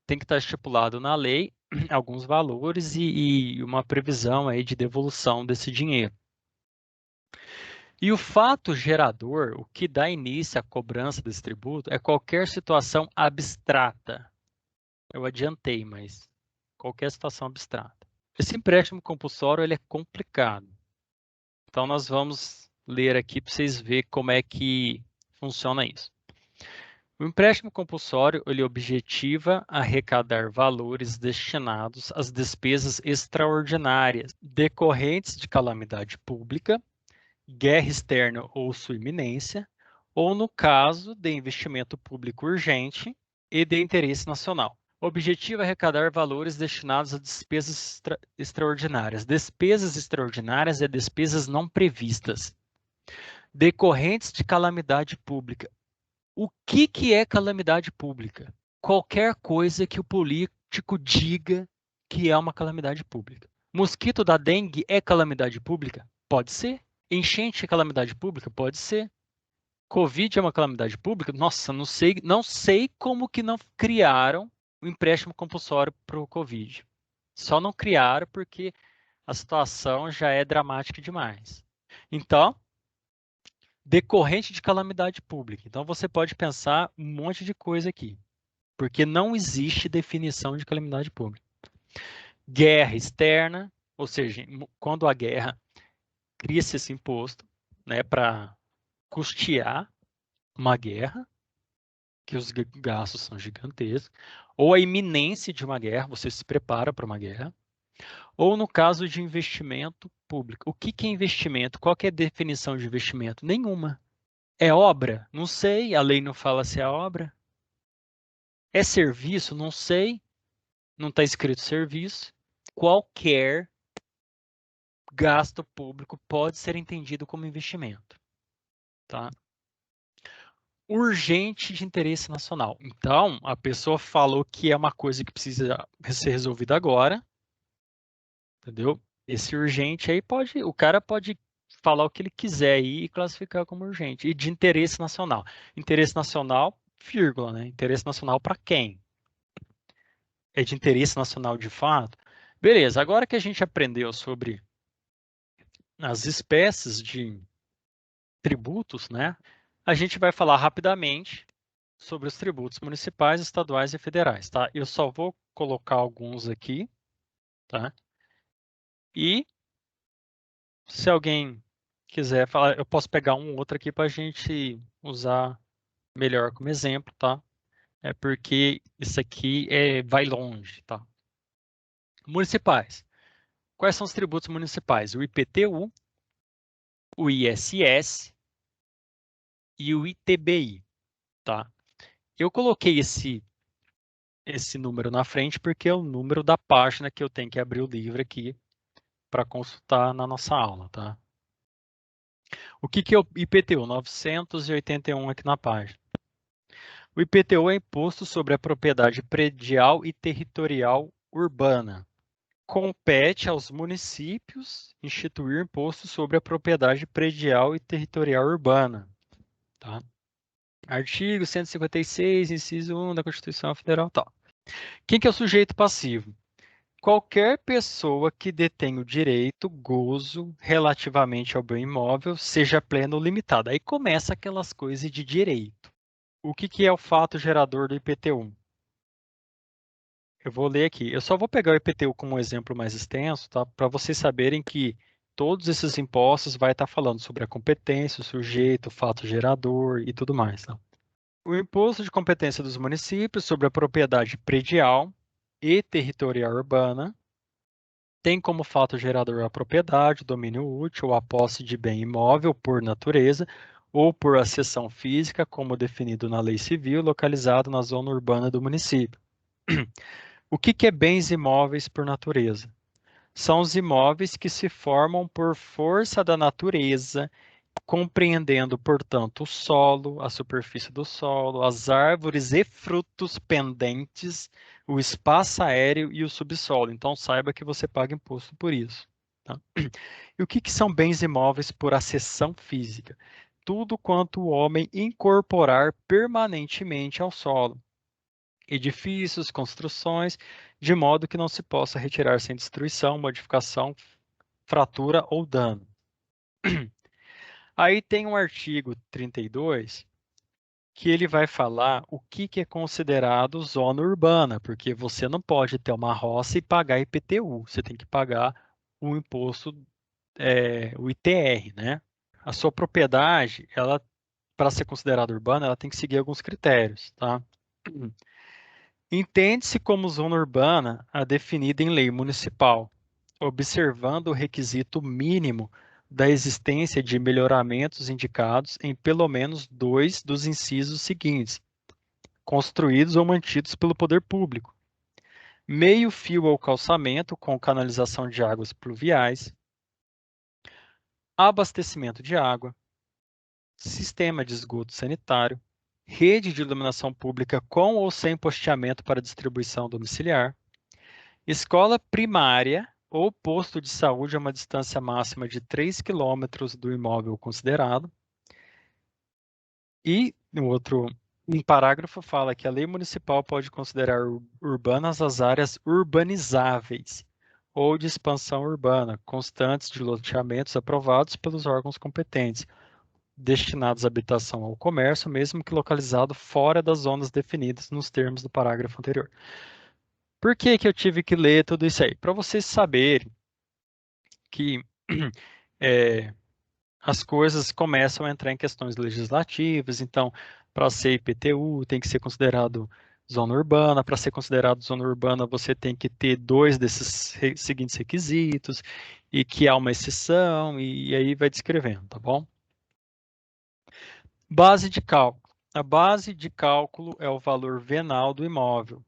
tem que estar estipulado na lei alguns valores e uma previsão aí de devolução desse dinheiro. E o fato gerador, o que dá início à cobrança desse tributo, é qualquer situação abstrata. Eu adiantei, mas qualquer situação abstrata. Esse empréstimo compulsório ele é complicado. Então, nós vamos ler aqui para vocês verem como é que funciona isso. O empréstimo compulsório ele objetiva arrecadar valores destinados às despesas extraordinárias decorrentes de calamidade pública, guerra externa ou sua iminência, ou no caso de investimento público urgente e de interesse nacional. O objetivo é arrecadar valores destinados a despesas extraordinárias. Despesas extraordinárias é despesas não previstas, decorrentes de calamidade pública. O que é calamidade pública? Qualquer coisa que o político diga que é uma calamidade pública. Mosquito da dengue é calamidade pública? Pode ser. Enchente é calamidade pública? Pode ser. Covid é uma calamidade pública? Nossa, não sei como que não criaram o empréstimo compulsório para o Covid. Só não criaram porque a situação já é dramática demais. Então, decorrente de calamidade pública. Então, você pode pensar um monte de coisa aqui, porque não existe definição de calamidade pública. Guerra externa, ou seja, quando a guerra cria-se esse imposto, né, para custear uma guerra, que os gastos são gigantescos, ou a iminência de uma guerra, você se prepara para uma guerra, ou no caso de investimento público. O que é investimento? Qual que é a definição de investimento? Nenhuma. É obra? Não sei, a lei não fala se é obra. É serviço? Não sei, não está escrito serviço. Qualquer gasto público pode ser entendido como investimento, tá? Urgente de interesse nacional. Então, a pessoa falou que é uma coisa que precisa ser resolvida agora, entendeu? Esse urgente aí o cara pode falar o que ele quiser aí e classificar como urgente. E de interesse nacional. Interesse nacional, vírgula, né? Interesse nacional para quem? É de interesse nacional de fato? Beleza, agora que a gente aprendeu sobre as espécies de tributos, né? A gente vai falar rapidamente sobre os tributos municipais, estaduais e federais, tá? Eu só vou colocar alguns aqui, tá? E se alguém quiser falar, eu posso pegar um ou outro aqui para a gente usar melhor como exemplo, tá? É porque isso aqui vai longe, tá? Municipais. Quais são os tributos municipais? O IPTU, o ISS e o ITBI, tá? Eu coloquei esse número na frente porque é o número da página que eu tenho que abrir o livro aqui para consultar na nossa aula, tá? O que é o IPTU? 981 aqui na página. O IPTU é Imposto sobre a Propriedade Predial e Territorial Urbana. Compete aos municípios instituir imposto sobre a propriedade predial e territorial urbana. Tá? Artigo 156, inciso 1 da Constituição Federal. Tal. Quem que é o sujeito passivo? Qualquer pessoa que detém o direito, gozo, relativamente ao bem imóvel, seja pleno ou limitado. Aí começa aquelas coisas de direito. O que é o fato gerador do IPTU? Eu vou ler aqui. Eu só vou pegar o IPTU como um exemplo mais extenso, tá? Para vocês saberem que todos esses impostos vai estar falando sobre a competência, o sujeito, o fato gerador e tudo mais. Tá? O imposto de competência dos municípios sobre a propriedade predial e territorial urbana tem como fato gerador a propriedade, o domínio útil ou a posse de bem imóvel por natureza ou por acessão física, como definido na lei civil, localizado na zona urbana do município. O que é bens imóveis por natureza? São os imóveis que se formam por força da natureza, compreendendo, portanto, o solo, a superfície do solo, as árvores e frutos pendentes, o espaço aéreo e o subsolo. Então, saiba que você paga imposto por isso. Tá? E o que são bens imóveis por acessão física? Tudo quanto o homem incorporar permanentemente ao solo. Edifícios, construções, de modo que não se possa retirar sem destruição, modificação, fratura ou dano. Aí tem um artigo 32 que ele vai falar o que é considerado zona urbana, porque você não pode ter uma roça e pagar IPTU, você tem que pagar o imposto, o ITR, né? A sua propriedade, ela, para ser considerada urbana, ela tem que seguir alguns critérios, tá? Entende-se como zona urbana a definida em lei municipal, observando o requisito mínimo da existência de melhoramentos indicados em pelo menos dois dos incisos seguintes, construídos ou mantidos pelo poder público: meio-fio ou calçamento com canalização de águas pluviais, abastecimento de água, sistema de esgoto sanitário, rede de iluminação pública com ou sem posteamento para distribuição domiciliar, escola primária ou posto de saúde a uma distância máxima de 3 quilômetros do imóvel considerado. E no outro, um parágrafo fala que a lei municipal pode considerar urbanas as áreas urbanizáveis ou de expansão urbana, constantes de loteamentos aprovados pelos órgãos competentes, destinados à habitação ou comércio, mesmo que localizado fora das zonas definidas nos termos do parágrafo anterior. Por que que eu tive que ler tudo isso aí? Para vocês saberem que é, as coisas começam a entrar em questões legislativas. Então, para ser IPTU, tem que ser considerado zona urbana. Para ser considerado zona urbana, você tem que ter dois desses seguintes requisitos, e que há uma exceção, e aí vai descrevendo, tá bom? Base de cálculo. A base de cálculo é o valor venal do imóvel.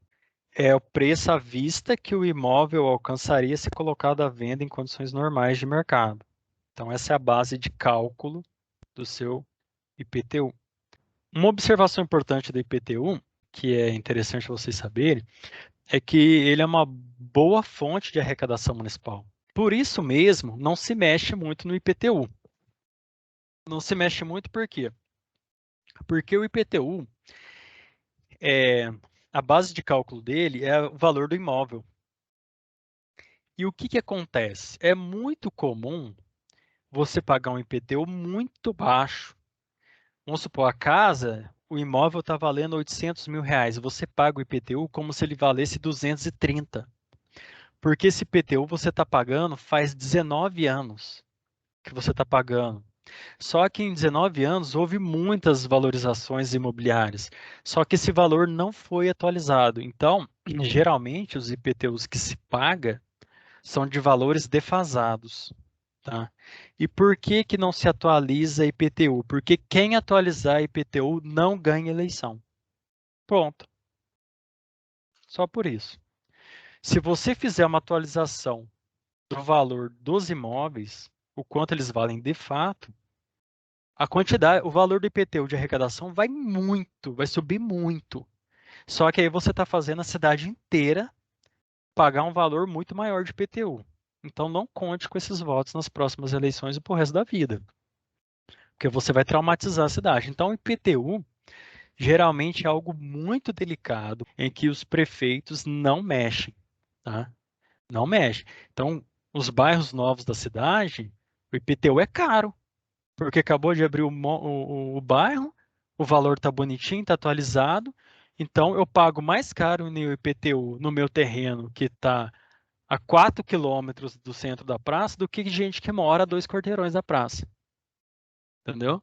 É o preço à vista que o imóvel alcançaria se colocado à venda em condições normais de mercado. Então, essa é a base de cálculo do seu IPTU. Uma observação importante do IPTU, que é interessante vocês saberem, é que ele é uma boa fonte de arrecadação municipal. Por isso mesmo, não se mexe muito no IPTU. Não se mexe muito por quê? Porque o IPTU, a base de cálculo dele é o valor do imóvel. E o que acontece? É muito comum você pagar um IPTU muito baixo. Vamos supor, a casa, o imóvel está valendo R$ 800.000. Você paga o IPTU como se ele valesse 230. Porque esse IPTU você está pagando faz 19 anos que você está pagando. Só que em 19 anos houve muitas valorizações imobiliárias. Só que esse valor não foi atualizado. Então, geralmente, os IPTUs que se paga são de valores defasados. Tá? E por que que não se atualiza IPTU? Porque quem atualizar IPTU não ganha eleição. Pronto. Só por isso. Se você fizer uma atualização do valor dos imóveis, o quanto eles valem de fato, a quantidade, o valor do IPTU de arrecadação vai subir muito. Só que aí você está fazendo a cidade inteira pagar um valor muito maior de IPTU. Então não conte com esses votos nas próximas eleições e pro resto da vida, porque você vai traumatizar a cidade. Então o IPTU geralmente é algo muito delicado em que os prefeitos não mexem, tá? Não mexem. Então, os bairros novos da cidade, o IPTU é caro, porque acabou de abrir o bairro, o valor está bonitinho, está atualizado, então eu pago mais caro no IPTU no meu terreno, que está a 4 quilômetros do centro da praça, do que gente que mora a 2 quarteirões da praça. Entendeu?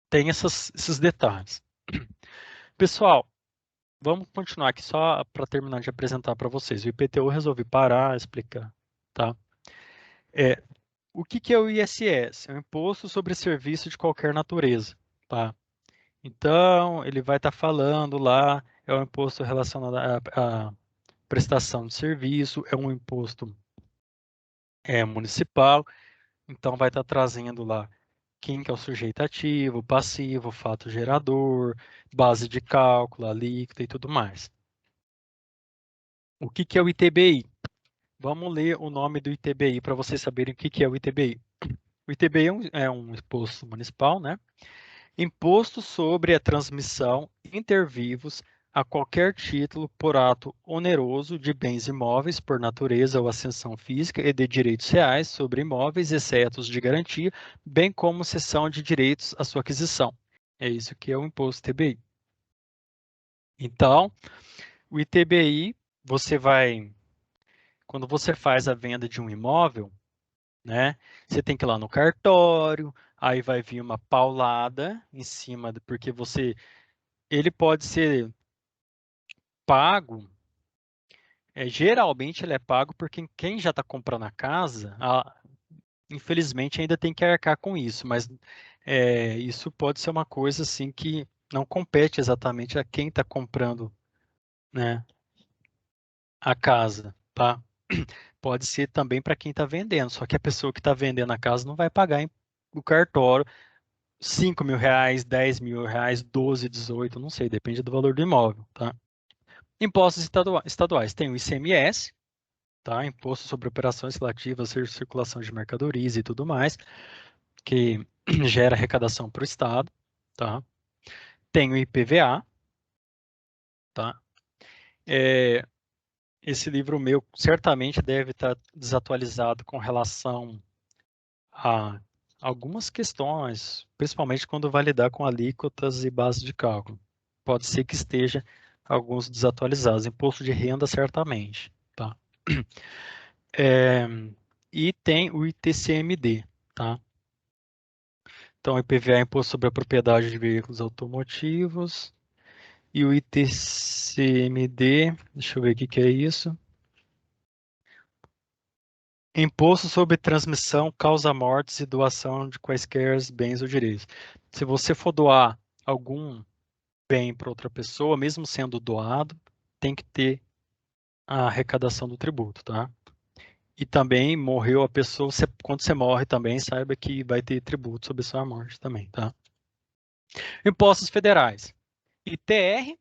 tem esses detalhes. Pessoal, vamos continuar aqui só para terminar de apresentar para vocês. O IPTU eu resolvi parar, explicar, tá? O que é o ISS? É um imposto sobre serviço de qualquer natureza, tá? Então, ele vai estar falando lá, é um imposto relacionado à prestação de serviço, é um imposto municipal, então vai estar trazendo lá quem que é o sujeito ativo, passivo, fato gerador, base de cálculo, alíquota e tudo mais. O que é o ITBI? Vamos ler o nome do ITBI para vocês saberem o que é o ITBI. O ITBI é um imposto municipal, né? Imposto sobre a transmissão inter vivos a qualquer título por ato oneroso de bens imóveis por natureza ou ascensão física e de direitos reais sobre imóveis, exceto os de garantia, bem como cessão de direitos à sua aquisição. É isso que é o imposto ITBI. Então, o ITBI, quando você faz a venda de um imóvel, né, você tem que ir lá no cartório, aí vai vir uma paulada em cima, porque ele pode ser pago, geralmente ele é pago por quem já está comprando a casa, infelizmente ainda tem que arcar com isso, mas isso pode ser uma coisa assim que não compete exatamente a quem está comprando, né, a casa, tá? Pode ser também para quem está vendendo, só que a pessoa que está vendendo a casa não vai pagar o cartório R$ 5.000, R$ 10.000, 12, 18, não sei, depende do valor do imóvel, tá? Impostos estaduais, tem o ICMS, tá? Imposto sobre operações relativas à circulação de mercadorias e tudo mais, que gera arrecadação para o Estado, tá? Tem o IPVA, tá? Esse livro meu certamente deve estar desatualizado com relação a algumas questões, principalmente quando vai lidar com alíquotas e base de cálculo. Pode ser que esteja alguns desatualizados. Imposto de renda, certamente, tá? E tem o ITCMD, tá? Então, o IPVA é Imposto sobre a Propriedade de Veículos Automotivos. E o ITCMD, deixa eu ver o que é isso. Imposto sobre transmissão, causa-mortes e doação de quaisquer bens ou direitos. Se você for doar algum bem para outra pessoa, mesmo sendo doado, tem que ter a arrecadação do tributo, tá? E também morreu a pessoa, quando você morre também, saiba que vai ter tributo sobre a sua morte também, tá? Impostos federais. ITR,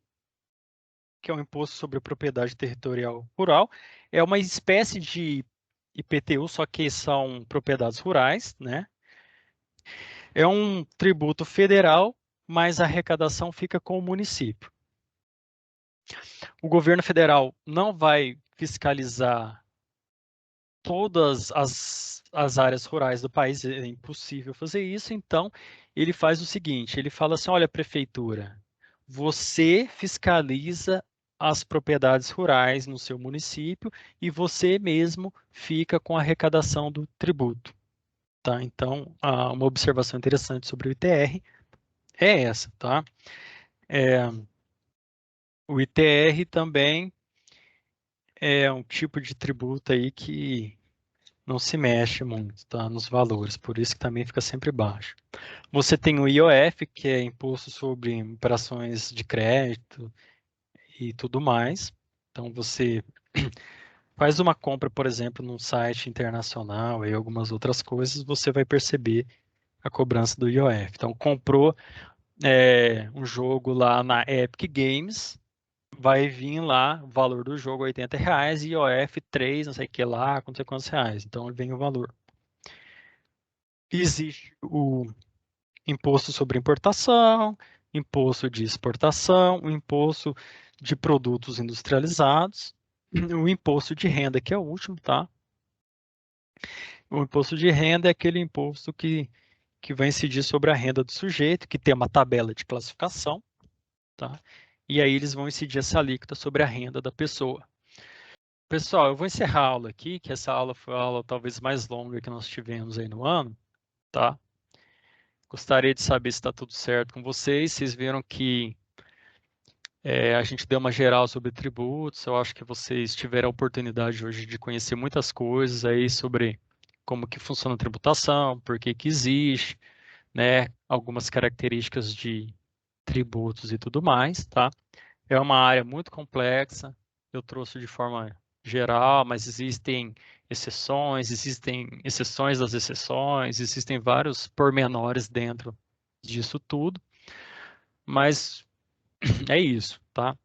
que é o Imposto sobre a Propriedade Territorial Rural, é uma espécie de IPTU, só que são propriedades rurais, né? É um tributo federal, mas a arrecadação fica com o município. O governo federal não vai fiscalizar todas as áreas rurais do país, é impossível fazer isso, então ele faz o seguinte, ele fala assim, olha, prefeitura, você fiscaliza as propriedades rurais no seu município e você mesmo fica com a arrecadação do tributo, tá? Então, uma observação interessante sobre o ITR é essa, tá? O ITR também é um tipo de tributo aí que não se mexe muito, tá? Nos valores, por isso que também fica sempre baixo. Você tem o IOF, que é Imposto sobre Operações de Crédito e tudo mais. Então, você faz uma compra, por exemplo, num site internacional e algumas outras coisas, você vai perceber a cobrança do IOF. Então, comprou um jogo lá na Epic Games, vai vir lá o valor do jogo R$ 80, IOF 3, não sei o que lá, não sei quantos reais. Então, vem o valor. Existe o imposto sobre importação, imposto de exportação, o imposto de produtos industrializados, o imposto de renda, que é o último, tá? O imposto de renda é aquele imposto que vai incidir sobre a renda do sujeito, que tem uma tabela de classificação, tá? E aí eles vão incidir essa alíquota sobre a renda da pessoa. Pessoal, eu vou encerrar a aula aqui, que essa aula foi a aula talvez mais longa que nós tivemos aí no ano, tá? Gostaria de saber se está tudo certo com vocês. Vocês viram que a gente deu uma geral sobre tributos. Eu acho que vocês tiveram a oportunidade hoje de conhecer muitas coisas aí sobre como que funciona a tributação, por que que existe, né? Algumas características de tributos e tudo mais, tá? É uma área muito complexa. Eu trouxe de forma geral, mas existem exceções das exceções, existem vários pormenores dentro disso tudo. Mas é isso, tá?